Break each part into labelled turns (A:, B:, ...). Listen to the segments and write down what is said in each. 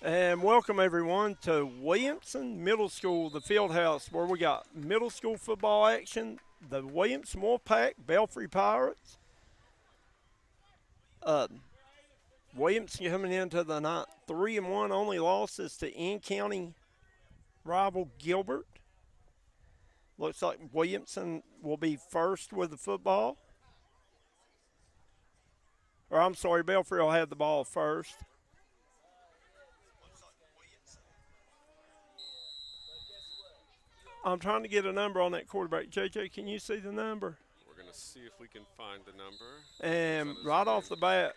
A: And welcome everyone to Williamson Middle School, the field house where we got middle school football action. The Williamson Wolfpack, Belfry Pirates. Uh, Williamson coming into the night 3-1, only losses to in-county rival Gilbert. Looks like Williamson will be first with the football. Or I'm sorry, Belfry will have the ball first. I'm trying to get a number on that quarterback. JJ, can you see the number?
B: We're going to see if we can find the number.
A: And right off the bat,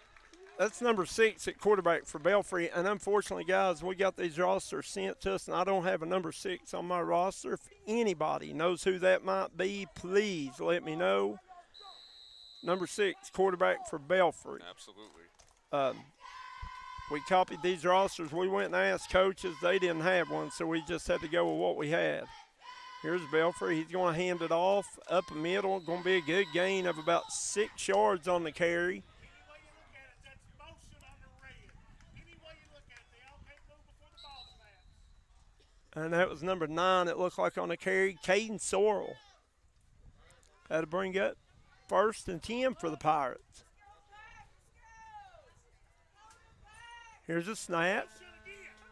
A: that's number 6 at quarterback for Belfry. And unfortunately, guys, we got these rosters sent to us, and I don't have a number 6 on my roster. If anybody knows who that might be, please let me know. Number 6, quarterback for Belfry.
B: Absolutely.
A: We copied these rosters. We went and asked coaches. They didn't have one, so we just had to go with what we had. Here's Belfry. He's going to hand it off up the middle. Going to be a good gain of about 6 yards on the carry. And that was number 9, it looked like on the carry, Caden Sorrell. Had to bring up 1st and 10 for the Pirates. Here's a snap.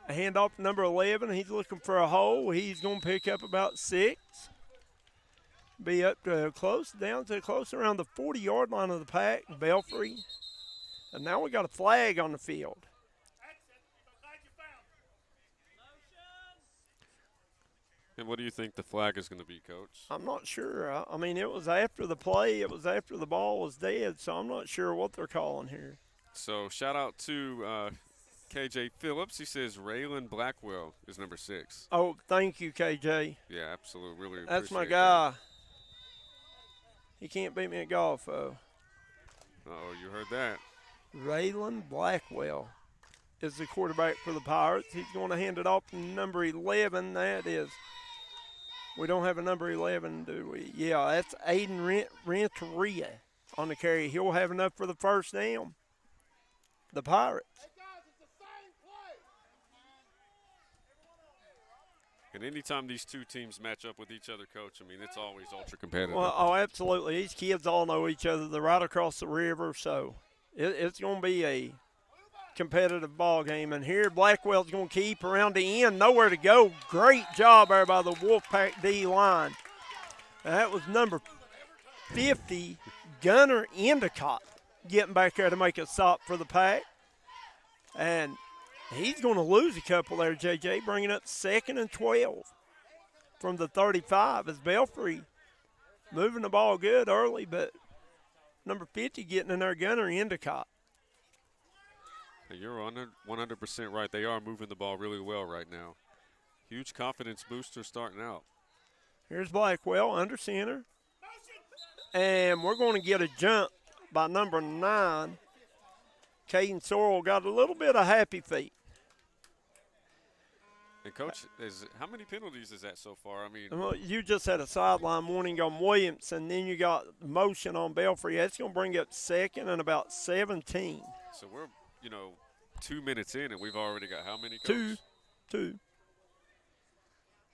A: A handoff to number 11. He's looking for a hole. He's going to pick up about 6. Be up to down to close around the 40-yard line of the pack, Belfry. And now we got a flag on the field.
B: And what do you think the flag is going to be, Coach?
A: I'm not sure. I mean, it was after the play. It was after the ball was dead, so I'm not sure what they're calling here.
B: So shout out to KJ Phillips. He says Raylan Blackwell is number 6.
A: Oh, thank you, KJ.
B: Yeah, absolutely. Really
A: That's my
B: appreciate
A: guy.
B: that.
A: He can't beat me at golf, though.
B: Uh-oh, you heard that.
A: Raylan Blackwell is the quarterback for the Pirates. He's going to hand it off to number 11. That is, we don't have a number 11, do we? Yeah, that's Aiden Renteria on the carry. He'll have enough for the first down. The Pirates.
B: And anytime these two teams match up with each other, Coach, I mean, it's always ultra competitive.
A: Well, oh, absolutely. These kids all know each other. They're right across the river, so it's going to be a competitive ball game. And here Blackwell's going to keep around the end. Nowhere to go. Great job there by the Wolfpack D line. And that was number 50, Gunner Endicott, getting back there to make a stop for the pack. And he's going to lose a couple there, JJ, bringing up 2nd and 12 from the 35 as Belfry moving the ball good early, but number 50 getting in there, Gunner Endicott.
B: You're 100% right. They are moving the ball really well right now. Huge confidence booster starting out.
A: Here's Blackwell under center. And we're going to get a jump by number 9. Caden Sorrell got a little bit of happy feet.
B: And, Coach, how many penalties is that so far? I mean,
A: well, you just had a sideline warning on Williamson, then you got motion on Belfry. That's going to bring up 2nd and about 17.
B: So we're, 2 minutes in, and we've already got how many, Coach?
A: Two.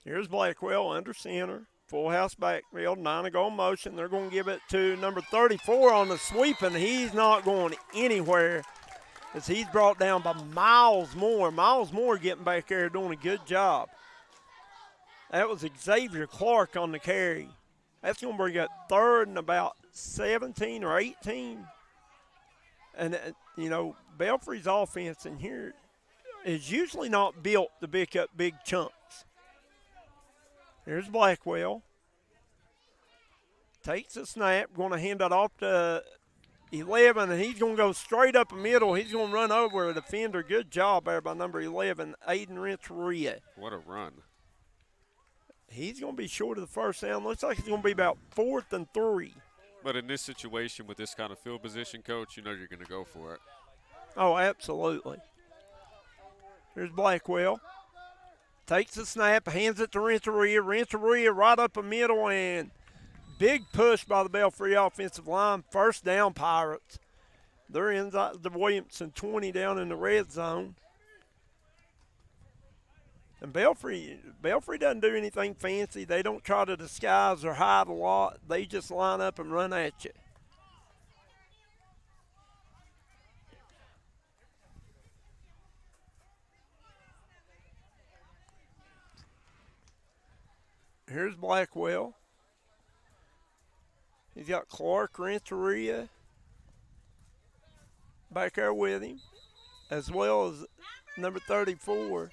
A: Here's Blackwell under center. Full house backfield, 9 to go motion. They're going to give it to number 34 on the sweep, and he's not going anywhere as he's brought down by Miles Moore. Miles Moore getting back there doing a good job. That was Xavier Clark on the carry. That's going to bring up 3rd and about 17 or 18. And, Belfry's offense in here is usually not built to pick up big chunks. Here's Blackwell. Takes the snap, going to hand it off to 11, and he's going to go straight up the middle. He's going to run over a defender. Good job there by number 11, Aiden Renteria.
B: What a run.
A: He's going to be short of the first down. Looks like it's going to be about 4th and 3.
B: But in this situation with this kind of field position, Coach, you're going to go for it.
A: Oh, absolutely. Here's Blackwell. Takes the snap, hands it to Renteria. Renteria right up the middle, and big push by the Belfry offensive line. First down, Pirates. They're inside the Williamson 20 down in the red zone. And Belfry doesn't do anything fancy. They don't try to disguise or hide a lot. They just line up and run at you. Here's Blackwell. He's got Clark Renteria back there with him, as well as number 34.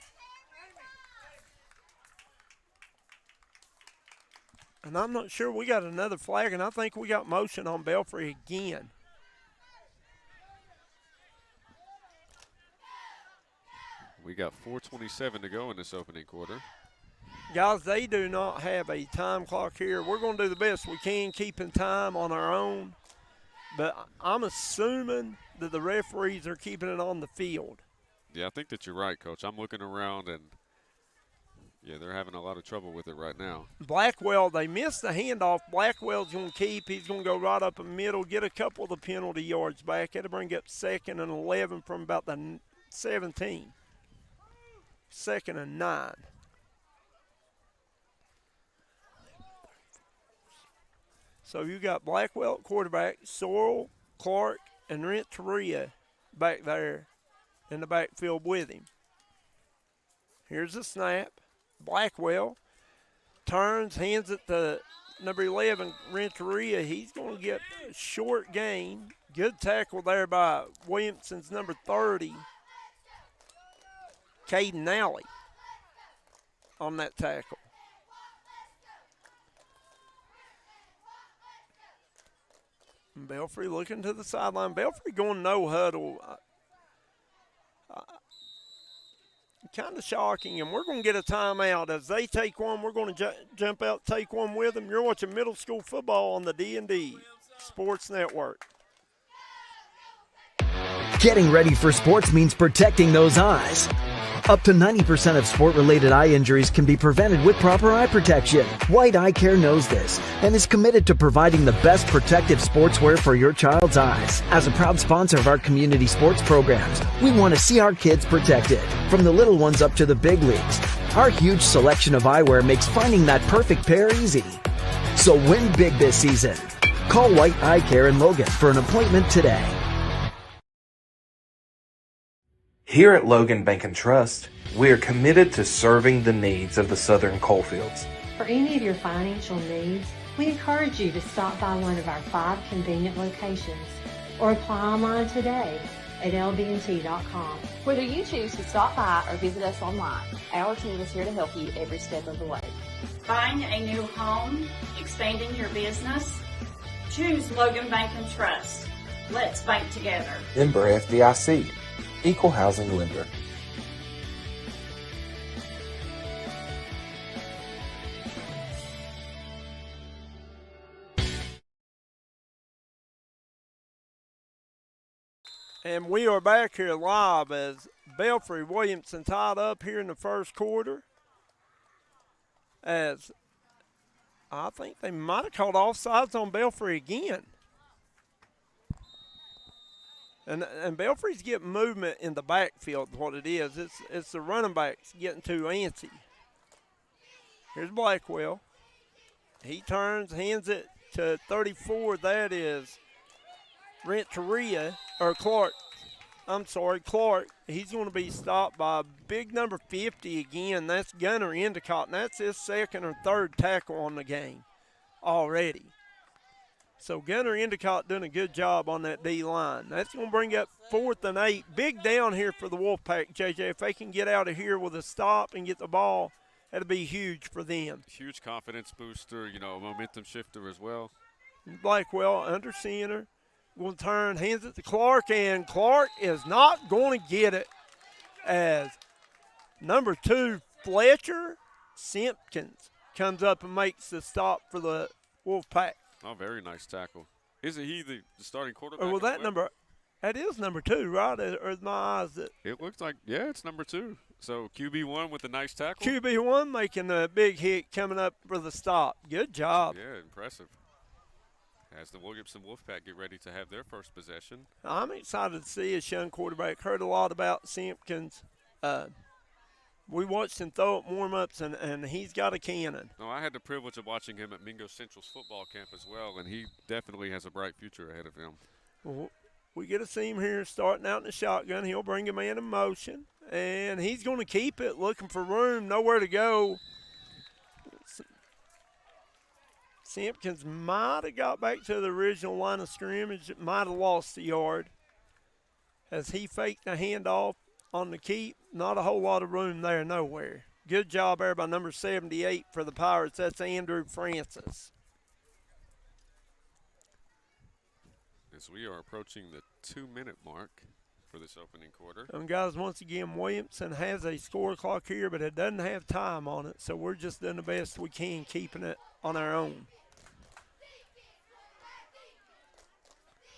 A: And I'm not sure, we got another flag, and I think we got motion on Belfry again.
B: We got 4:27 to go in this opening quarter.
A: Guys, they do not have a time clock here. We're going to do the best we can keeping time on our own, but I'm assuming that the referees are keeping it on the field.
B: Yeah, I think that you're right, Coach. I'm looking around, and, yeah, they're having a lot of trouble with it right now.
A: Blackwell, they missed the handoff. Blackwell's going to keep. He's going to go right up the middle, get a couple of the penalty yards back. It'll bring up 2nd and 11 from about the 17. 2nd and 9. So you got Blackwell at quarterback, Sorrell, Clark, and Renteria back there in the backfield with him. Here's the snap. Blackwell turns, hands it to number 11, Renteria. He's going to get a short gain. Good tackle there by Williamson's number 30, Caden Alley, on that tackle. Belfry looking to the sideline. Belfry going no huddle. Kind of shocking, and we're going to get a timeout. As they take one, we're going to jump out, take one with them. You're watching middle school football on the D&D Sports Network.
C: Getting ready for sports means protecting those eyes. Up to 90% of sport-related eye injuries can be prevented with proper eye protection. White Eye Care knows this and is committed to providing the best protective sportswear for your child's eyes. As a proud sponsor of our community sports programs, we want to see our kids protected, from the little ones up to the big leagues. Our huge selection of eyewear makes finding that perfect pair easy. So win big this season. Call White Eye Care in Logan for an appointment today.
D: Here at Logan Bank and Trust, we are committed to serving the needs of the Southern coalfields.
E: For any of your financial needs, we encourage you to stop by one of our 5 convenient locations or apply online today at lbnt.com.
F: Whether you choose to stop by or visit us online, our team is here to help you every step of the way.
G: Buying a new home, expanding your business? Choose Logan Bank and Trust. Let's bank together.
D: Member FDIC, Equal Housing Lender.
A: And we are back here live as Belfry Williamson tied up here in the first quarter. As I think they might have called offsides on Belfry again. And Belfry's getting movement in the backfield, what it is. It's the running backs getting too antsy. Here's Blackwell. He turns, hands it to 34. That is Renteria, or Clark. Clark. He's going to be stopped by big number 50 again. That's Gunner Endicott, and that's his 2nd or 3rd tackle on the game already. So Gunner Endicott doing a good job on that D-line. That's going to bring up 4th and 8. Big down here for the Wolfpack, JJ. If they can get out of here with a stop and get the ball, that'll be huge for them.
B: Huge confidence booster, a momentum shifter as well.
A: Blackwell under center. Going to turn, hands it to Clark, and Clark is not going to get it as number 2, Fletcher Simpkins, comes up and makes the stop for the Wolfpack.
B: Oh, very nice tackle. Isn't he the starting quarterback?
A: Well, that is number 2, right? Or is my eyes that?
B: It looks like, yeah, it's number 2. So QB1 with a nice tackle.
A: QB1 making a big hit coming up for the stop. Good job.
B: Yeah, impressive. As the Williamson Wolfpack get ready to have their first possession.
A: I'm excited to see this young quarterback. Heard a lot about Simpkins We watched him throw at warm-ups, and he's got a cannon.
B: No, I had the privilege of watching him at Mingo Central's football camp as well, and he definitely has a bright future ahead of him.
A: Well, we get to see him here starting out in the shotgun. He'll bring a man in motion, and he's going to keep it, looking for room, nowhere to go. Simpkins might have got back to the original line of scrimmage. It might have lost the yard as he faked the handoff on the keep. Not a whole lot of room there, nowhere. Good job there by number 78 for the Pirates. That's Andrew Francis.
B: As we are approaching the 2-minute mark for this opening quarter.
A: And guys, once again, Williamson has a score clock here, but it doesn't have time on it, so we're just doing the best we can keeping it on our own.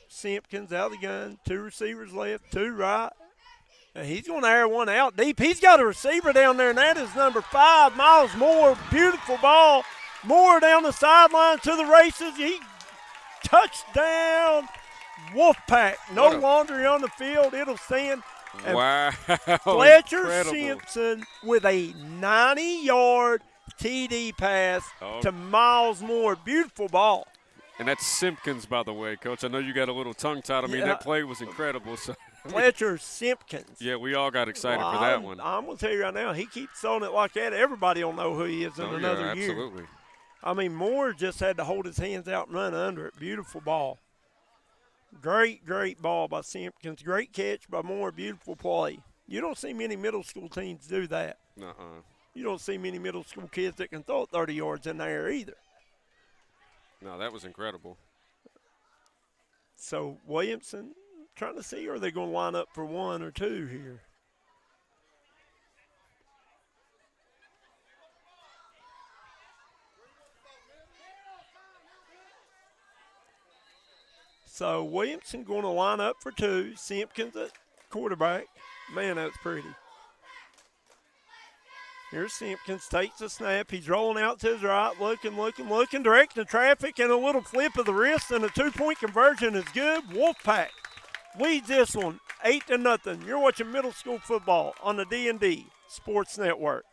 A: Simpkins out of the gun, 2 receivers left, 2 right. And he's going to air one out deep. He's got a receiver down there, and that is number 5, Miles Moore. Beautiful ball. Moore down the sideline to the races. He touchdown. Wolfpack. No laundry on the field. It'll stand. And
B: wow.
A: Fletcher
B: Incredible.
A: Simpson with a 90-yard TD pass to Miles Moore. Beautiful ball.
B: And that's Simpkins, by the way, Coach. I know you got a little tongue-tied. I mean, that play was incredible. So
A: Fletcher Simpkins.
B: Yeah, we all got excited for that one.
A: I'm going to tell you right now, he keeps throwing it like that. Everybody will know who he is in another year.
B: Absolutely.
A: I mean, Moore just had to hold his hands out and run under it. Beautiful ball. Great, great ball by Simpkins. Great catch by Moore. Beautiful play. You don't see many middle school teams do that. You don't see many middle school kids that can throw it 30 yards in the air either.
B: No, that was incredible.
A: So Williamson, trying to see, are they going to line up for 1 or 2 here? So Williamson going to line up for 2. Simpkins at quarterback. Man, that's pretty. Here's Simpkins, takes the snap. He's rolling out to his right, looking, directing the traffic, and a little flip of the wrist, and a 2-point conversion is good. Wolfpack leads this one 8-0. You're watching middle school football on the D&D Sports Network.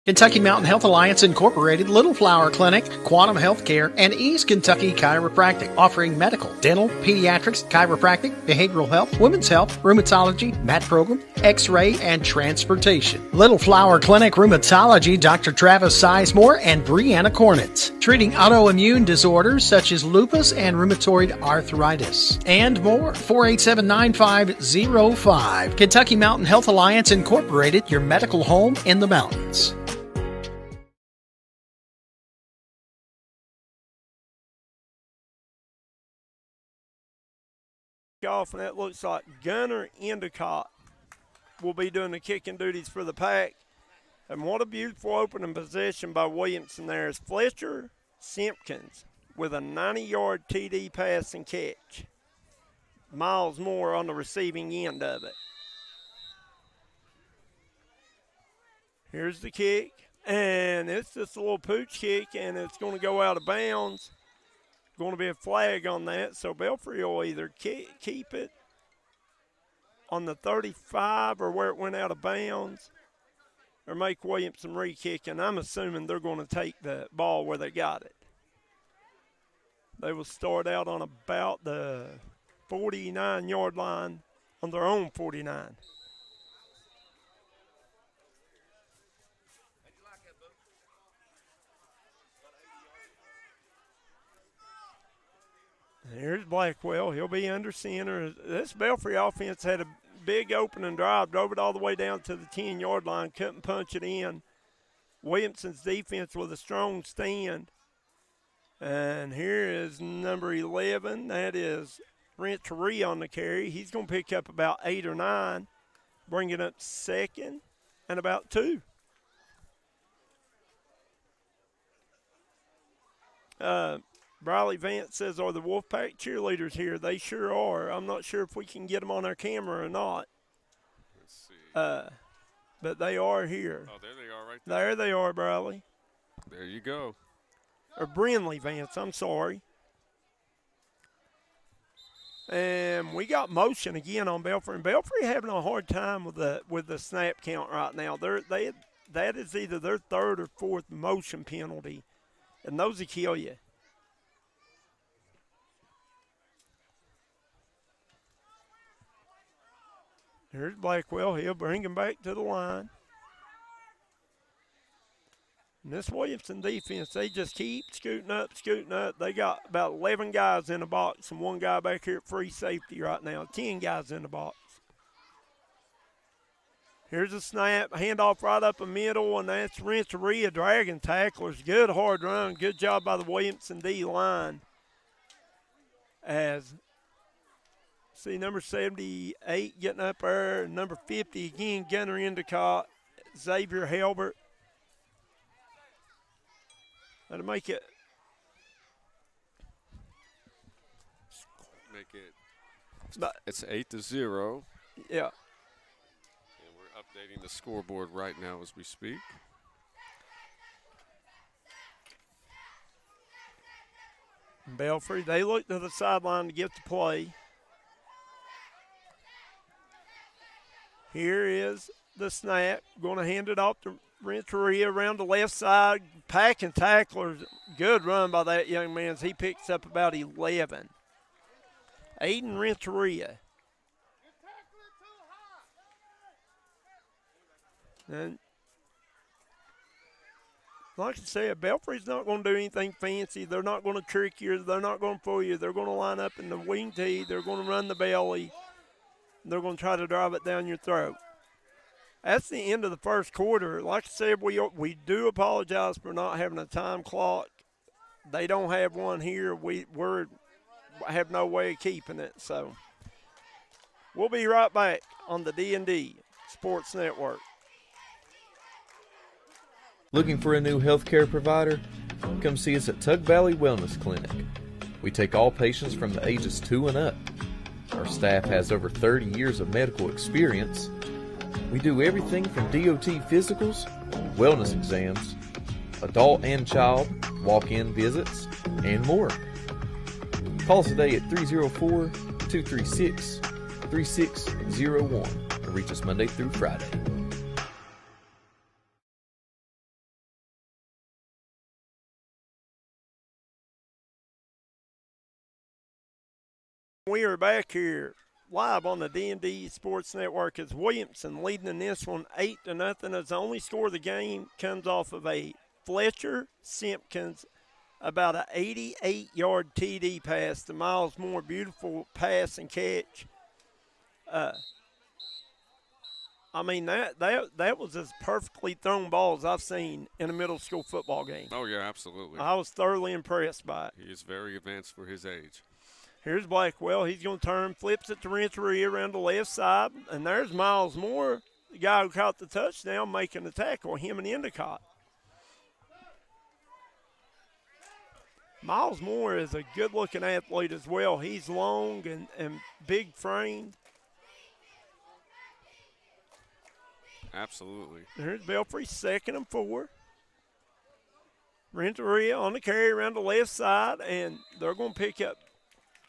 H: Kentucky Mountain Health Alliance Incorporated, Little Flower Clinic, Quantum Healthcare, and East Kentucky Chiropractic, offering medical, dental, pediatrics, chiropractic, behavioral health, women's health, rheumatology, mat program, x-ray, and transportation. Little Flower Clinic Rheumatology, Dr. Travis Sizemore and Brianna Cornitz, treating autoimmune disorders such as lupus and rheumatoid arthritis, and more. 487-9505. Kentucky Mountain Health Alliance Incorporated, your medical home in the mountains.
A: Off, and that looks like Gunner Endicott will be doing the kicking duties for the Pack. And what a beautiful opening possession by Williamson there is Fletcher Simpkins with a 90-yard TD pass and catch. Miles Moore on the receiving end of it. Here's the kick, and it's just a little pooch kick, and it's going to go out of bounds. Going to be a flag on that, so Belfry will either keep it on the 35 or where it went out of bounds, or make Williamson re-kick, and I'm assuming they're going to take the ball where they got it. They will start out on about the 49-yard line on their own 49. Here's Blackwell. He'll be under center. This Belfry offense had a big opening drive, drove it all the way down to the 10-yard line, couldn't punch it in. Williamson's defense with a strong stand. And here is number 11. That is Renteria on the carry. He's going to pick up about 8 or 9, bring it up second and about 2. Briley Vance says, are the Wolfpack cheerleaders here? They sure are. I'm not sure if we can get them on our camera or not.
B: Let's see.
A: But they are here.
B: Oh, there they are right there.
A: There they are, Briley.
B: There you go.
A: Or Brinley Vance, I'm sorry. And we got motion again on Belfry. And Belfry having a hard time with the snap count right now. That is either their third or fourth motion penalty, and those will kill you. Here's Blackwell. He'll bring him back to the line. And this Williamson defense, they just keep scooting up. They got about 11 guys in the box and one guy back here at free safety right now. 10 guys in the box. Here's a snap, handoff right up the middle, and that's Renteria dragging tacklers. Good hard run. Good job by the Williamson D line. As, see, number 78 getting up there. Number 50 again, Gunner Endicott. Xavier Halbert. That'll make it.
B: It's 8-0.
A: Yeah.
B: Updating the scoreboard right now as we speak.
A: Belfry, they look to the sideline to get the play. Here is the snap. Going to hand it off to Renteria around the left side. Packing tacklers. Good run by that young man as he picks up about 11. Aiden Renteria. And like I said, Belfry's not going to do anything fancy. They're not going to trick you. They're not going to fool you. They're going to line up in the wing tee. They're going to run the belly. They're going to try to drive it down your throat. That's the end of the first quarter. Like I said, we do apologize for not having a time clock. They don't have one here. We have no way of keeping it. So we'll be right back on the D&D Sports Network.
D: Looking for a new healthcare provider? Come see us at Tug Valley Wellness Clinic. We take all patients from the ages 2 and up. Our staff has over 30 years of medical experience. We do everything from DOT physicals, wellness exams, adult and child, walk-in visits, and more. Call us today at 304-236-3601 and reach us Monday through Friday.
A: We are back here live on the D&D Sports Network as Williamson leading in this one 8-0. As the only score of the game comes off of a Fletcher Simpkins, about an 88-yard TD pass to Miles Moore. Beautiful pass and catch. I mean, that was as perfectly thrown ball as I've seen in a middle school football game.
B: Oh, yeah, absolutely.
A: I was thoroughly impressed by it.
B: He is very advanced for his age.
A: Here's Blackwell. He's going to turn, flips it to Renteria around the left side. And there's Miles Moore, the guy who caught the touchdown, making the tackle, him and Endicott. Miles Moore is a good-looking athlete as well. He's long and big framed.
B: Absolutely.
A: Here's Belfry, 2nd and 4. Renteria on the carry around the left side, and they're going to pick up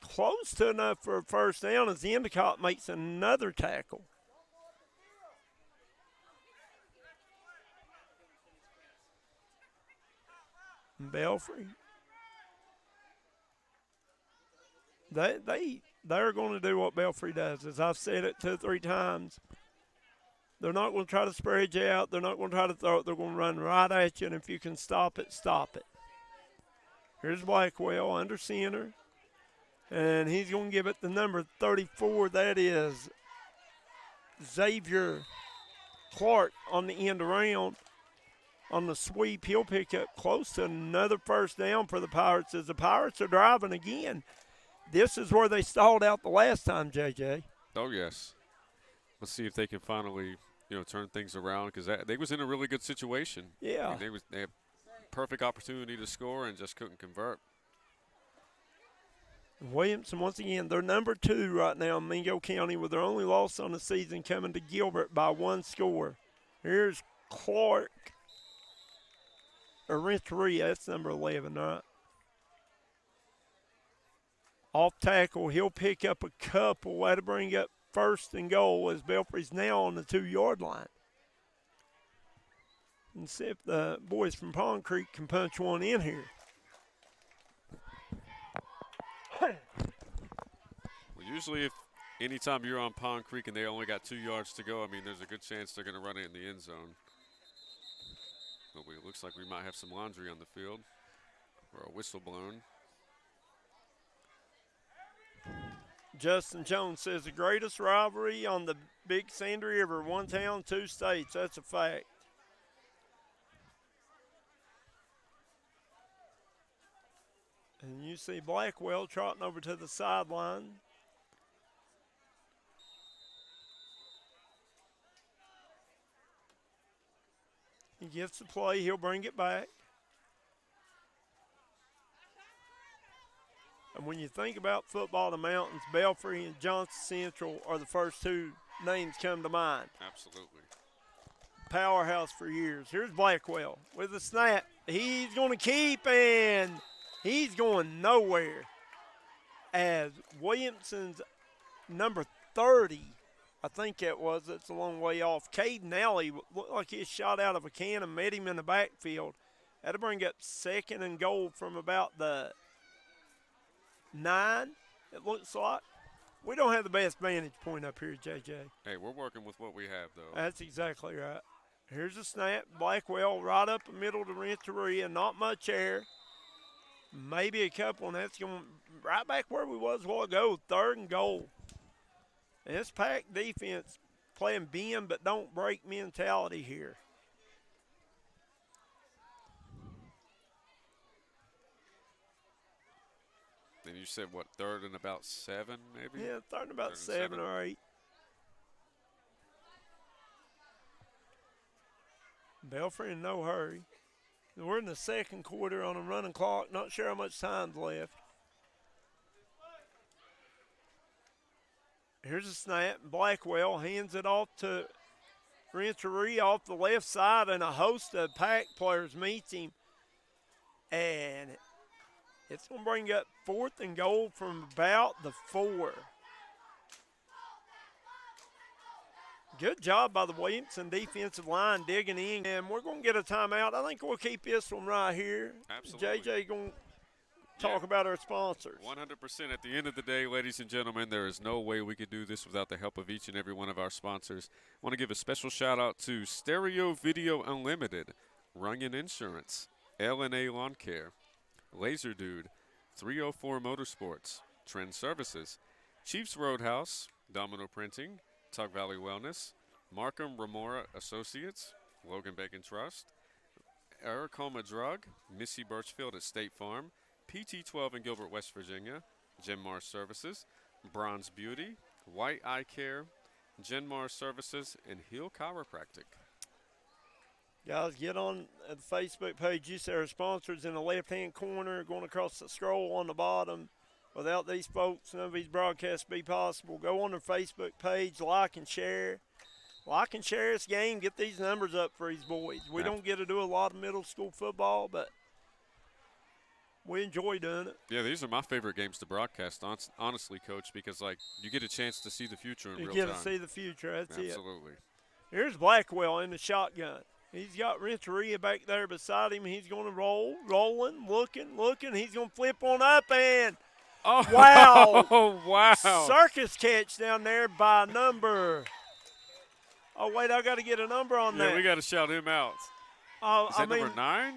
A: close to enough for a first down as the Endicott makes another tackle. Belfry. They're going to do what Belfry does. As I've said it 2 or 3 times, they're not going to try to spread you out. They're not going to try to throw it. They're going to run right at you, and if you can stop it, stop it. Here's Blackwell under center. And he's going to give it the number 34. That is Xavier Clark on the end around. On the sweep, he'll pick up close to another first down for the Pirates as the Pirates are driving again. This is where they stalled out the last time, JJ.
B: Oh, yes. Let's see if they can finally, turn things around because they was in a really good situation.
A: Yeah.
B: I mean, they had perfect opportunity to score and just couldn't convert.
A: Williamson, once again, they're number 2 right now in Mingo County with their only loss on the season coming to Gilbert by 1 score. Here's Clark. Or Renteria, that's number 11, right? Off tackle, he'll pick up a couple. That'll bring up 1st and goal as Belfry's now on the 2-yard line. And see if the boys from Pond Creek can punch one in here.
B: Well, usually anytime you're on Pond Creek and they only got 2 yards to go, I mean, there's a good chance they're going to run it in the end zone. But it looks like we might have some laundry on the field or a whistle blown.
A: Justin Jones says the greatest rivalry on the Big Sandy River, one town, 2 states. That's a fact. And you see Blackwell trotting over to the sideline. He gets the play. He'll bring it back. And when you think about football, the mountains, Belfry and Johnson Central are the first 2 names come to mind.
B: Absolutely.
A: Powerhouse for years. Here's Blackwell with a snap. He's going to keep, and he's going nowhere. As Williamson's number 30, I think it was, it's a long way off. Caden Alley looked like he shot out of a can and met him in the backfield. That'll bring up 2nd and goal from about the 9, it looks like. We don't have the best vantage point up here, JJ.
B: Hey, we're working with what we have, though.
A: That's exactly right. Here's a snap. Blackwell right up the middle to Renteria. Not much air. Maybe a couple, and that's going right back where we was a while ago. 3rd and goal. And this pack defense playing bend but don't break mentality here.
B: And you said, what, 3rd and about 7, maybe?
A: Yeah, 3rd and about 7 or 8. Belfry in no hurry. We're in the 2nd quarter on a running clock. Not sure how much time's left. Here's a snap. Blackwell hands it off to Renteria off the left side, and a host of pack players meets him. And it's going to bring up 4th and goal from about the 4. Good job by the Williamson defensive line digging in. And we're going to get a timeout. I think we'll keep this one right here.
B: Absolutely.
A: JJ going to talk about our sponsors.
B: 100%. At the end of the day, ladies and gentlemen, there is no way we could do this without the help of each and every one of our sponsors. I want to give a special shout-out to Stereo Video Unlimited, Runyon Insurance, L&A Lawn Care, Laser Dude, 304 Motorsports, Trend Services, Chiefs Roadhouse, Domino Printing, Tug Valley Wellness, Markham Remora Associates, Logan Bacon Trust, Aracoma Drug, Missy Birchfield at State Farm, PT12 in Gilbert, West Virginia, Genmar Services, Bronze Beauty, White Eye Care, Genmar Services, and Heal Chiropractic.
A: Guys, get on the Facebook page. You see our sponsors in the left-hand corner, going across the scroll on the bottom. Without these folks, none of these broadcasts would be possible. Go on their Facebook page, like and share. Like and share this game. Get these numbers up for these boys. We don't get to do a lot of middle school football, but we enjoy doing it.
B: Yeah, these are my favorite games to broadcast, honestly, Coach, because, like, you get a chance to see the future in real time.
A: You get to see the future. That's it.
B: Absolutely.
A: Here's Blackwell in the shotgun. He's got Renteria back there beside him. He's going to rolling, looking. He's going to flip on up, and wow.
B: Oh, wow.
A: Circus catch down there by number. Oh, wait, I got to get a number on that.
B: Yeah, we got to shout him out. Is that number 9?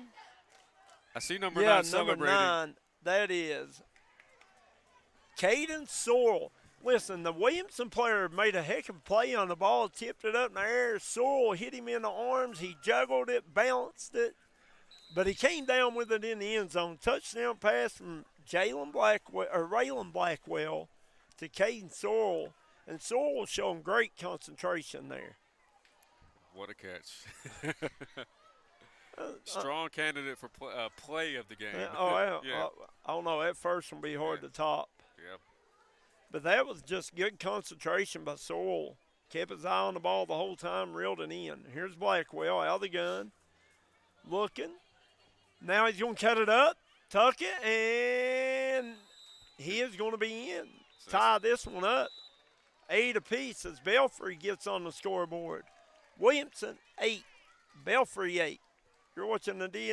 B: I see number 9 celebrating.
A: Yeah, number 9. That is Caden Sorrell. Listen, the Williamson player made a heck of a play on the ball, tipped it up in the air. Sorrell hit him in the arms. He juggled it, balanced it, but he came down with it in the end zone. Touchdown pass from Raylan Blackwell to Caden Sorrell, and Sorrell showing great concentration there.
B: What a catch. Strong candidate for play of the game.
A: I don't know. That first one will be hard to top.
B: Yeah.
A: But that was just good concentration by Sorrell. Kept his eye on the ball the whole time, reeled it in. Here's Blackwell out of the gun, looking. Now he's going to cut it up, tuck it, and he is going to be in. Tie this one up. 8 apiece as Belfry gets on the scoreboard. Williamson 8, Belfry 8. You're watching the D.